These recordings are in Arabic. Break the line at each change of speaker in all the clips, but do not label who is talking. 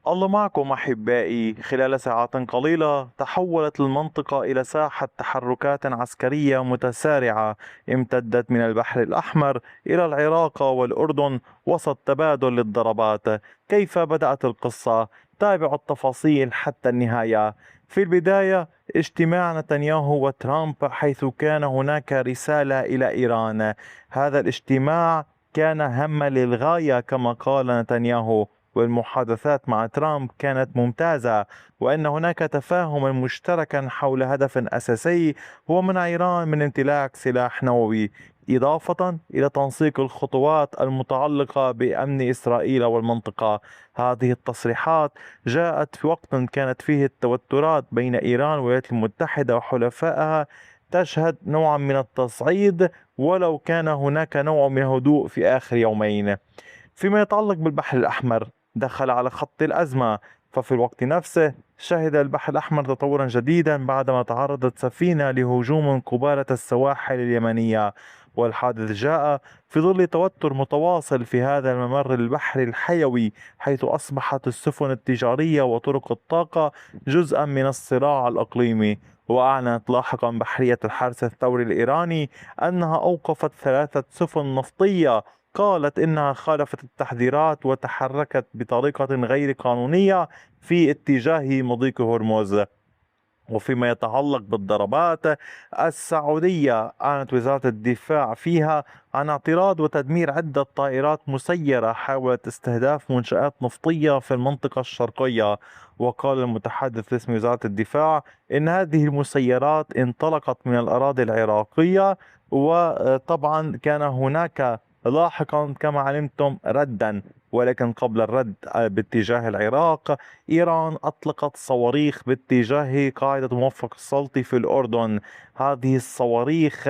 الله معكم أحبائي. خلال ساعات قليلة تحولت المنطقة إلى ساحة تحركات عسكرية متسارعة امتدت من البحر الأحمر إلى العراق والأردن وسط تبادل للضربات. كيف بدأت القصة؟ تابعوا التفاصيل حتى النهاية. في البداية اجتماع نتنياهو وترامب، حيث كان هناك رسالة إلى إيران. هذا الاجتماع كان هاما للغاية كما قال نتنياهو، والمحادثات مع ترامب كانت ممتازة، وأن هناك تفاهما مشتركا حول هدف أساسي هو منع إيران من امتلاك سلاح نووي، إضافة إلى تنسيق الخطوات المتعلقة بأمن إسرائيل والمنطقة. هذه التصريحات جاءت في وقت كانت فيه التوترات بين إيران والولايات المتحدة وحلفائها تشهد نوعا من التصعيد، ولو كان هناك نوع من الهدوء في آخر يومين. فيما يتعلق بالبحر الأحمر، دخل على خط الأزمة. ففي الوقت نفسه شهد البحر الأحمر تطورا جديدا بعدما تعرضت سفينة لهجوم قبالة السواحل اليمنية. والحادث جاء في ظل توتر متواصل في هذا الممر البحري الحيوي، حيث أصبحت السفن التجارية وطرق الطاقة جزءا من الصراع الإقليمي. وأعلنت لاحقا بحرية الحرس الثوري الإيراني أنها أوقفت 3 سفن نفطية قالت إنها خالفت التحذيرات وتحركت بطريقة غير قانونية في اتجاه مضيق هرمز. وفيما يتعلق بالضربات السعودية، أعلنت وزارة الدفاع فيها عن اعتراض وتدمير عدة طائرات مسيرة حاولت استهداف منشآت نفطية في المنطقة الشرقية. وقال المتحدث باسم وزارة الدفاع إن هذه المسيرات انطلقت من الأراضي العراقية، وطبعا كان هناك لاحقا كما علمتم ردا. ولكن قبل الرد باتجاه العراق، إيران أطلقت صواريخ باتجاه قاعدة موفق السلطي في الأردن. هذه الصواريخ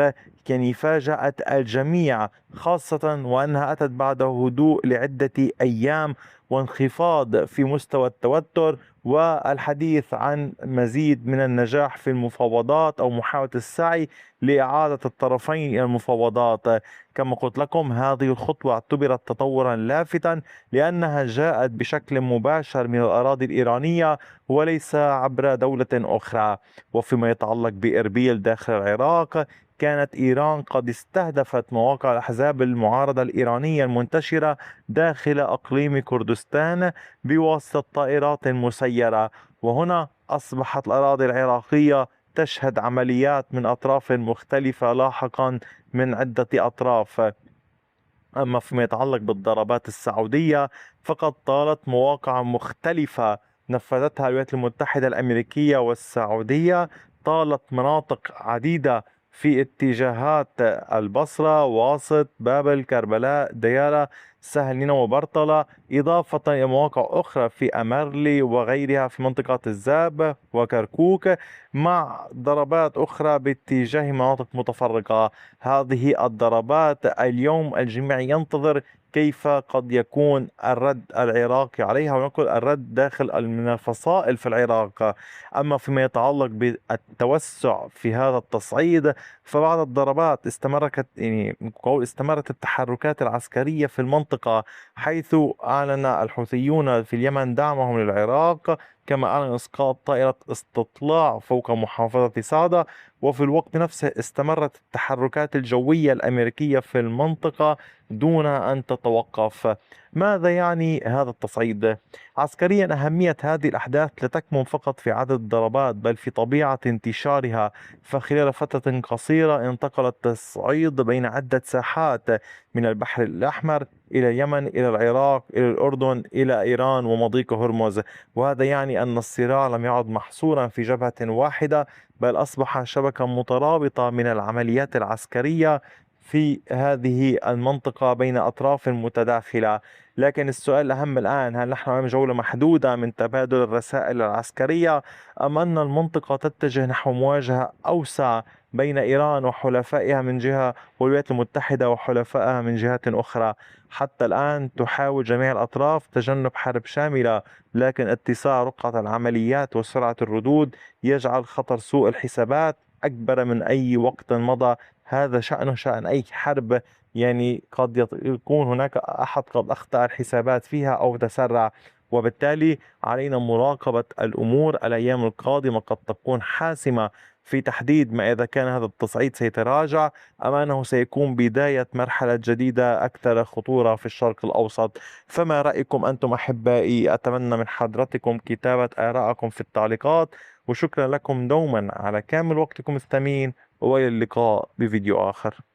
يعني فاجأت الجميع، خاصة وأنها أتت بعد هدوء لعدة أيام وانخفاض في مستوى التوتر، والحديث عن مزيد من النجاح في المفاوضات أو محاولة السعي لإعادة الطرفين إلى المفاوضات. كما قلت لكم، هذه الخطوة اعتبرت تطورا لافتا لأنها جاءت بشكل مباشر من الأراضي الإيرانية وليس عبر دولة أخرى. وفيما يتعلق بإربيل داخل العراق، كانت إيران قد استهدفت مواقع الأحزاب المعارضة الإيرانية المنتشرة داخل أقليم كردستان بواسطة طائرات مسيرة. وهنا أصبحت الأراضي العراقية تشهد عمليات من أطراف مختلفة لاحقا من عدة أطراف. أما فيما يتعلق بالضربات السعودية، فقد طالت مواقع مختلفة نفذتها الولايات المتحدة الأمريكية والسعودية، طالت مناطق عديدة في اتجاهات البصرة، واسط، بابل، كربلاء، ديارى، سهل، نينوى وبرطلة، إضافة إلى مواقع أخرى في أمرلي وغيرها في منطقة الزاب وكركوك، مع ضربات أخرى باتجاه مناطق متفرقة. هذه الضربات اليوم الجميع ينتظر كيف قد يكون الرد العراقي عليها، ونقول الرد داخل من الفصائل في العراق. أما فيما يتعلق بالتوسع في هذا التصعيد، فبعد الضربات استمرت التحركات العسكرية في المنطقة، حيث أعلن الحوثيون في اليمن دعمهم للعراق، كما أعلن إسقاط طائرة استطلاع فوق محافظة صعدة. وفي الوقت نفسه استمرت التحركات الجوية الأمريكية في المنطقة دون أن تتوقف. ماذا يعني هذا التصعيد؟ عسكريا، أهمية هذه الأحداث لا تكمن فقط في عدد الضربات بل في طبيعة انتشارها. فخلال فترة قصيرة انتقل التصعيد بين عدة ساحات، من البحر الأحمر إلى اليمن إلى العراق إلى الأردن إلى إيران ومضيق هرمز. وهذا يعني أن الصراع لم يعد محصورا في جبهة واحدة، بل أصبح شبكة مترابطة من العمليات العسكرية في هذه المنطقة بين أطراف متداخلة. لكن السؤال الأهم الآن، هل نحن أمام جولة محدودة من تبادل الرسائل العسكرية، أم أن المنطقة تتجه نحو مواجهة أوسع بين إيران وحلفائها من جهة والولايات المتحدة وحلفائها من جهة أخرى؟ حتى الآن تحاول جميع الأطراف تجنب حرب شاملة، لكن اتساع رقعة العمليات وسرعة الردود يجعل خطر سوء الحسابات أكبر من أي وقت مضى. هذا شأنه شأن أي حرب، يعني قد يكون هناك أحد قد أخطأ الحسابات فيها أو تسرع. وبالتالي علينا مراقبة الأمور. الأيام القادمة قد تكون حاسمة في تحديد ما إذا كان هذا التصعيد سيتراجع أم أنه سيكون بداية مرحلة جديدة أكثر خطورة في الشرق الأوسط. فما رأيكم أنتم أحبائي؟ أتمنى من حضرتكم كتابة آراءكم في التعليقات، وشكرا لكم دوما على كامل وقتكم الثمين، وإلى اللقاء بفيديو آخر.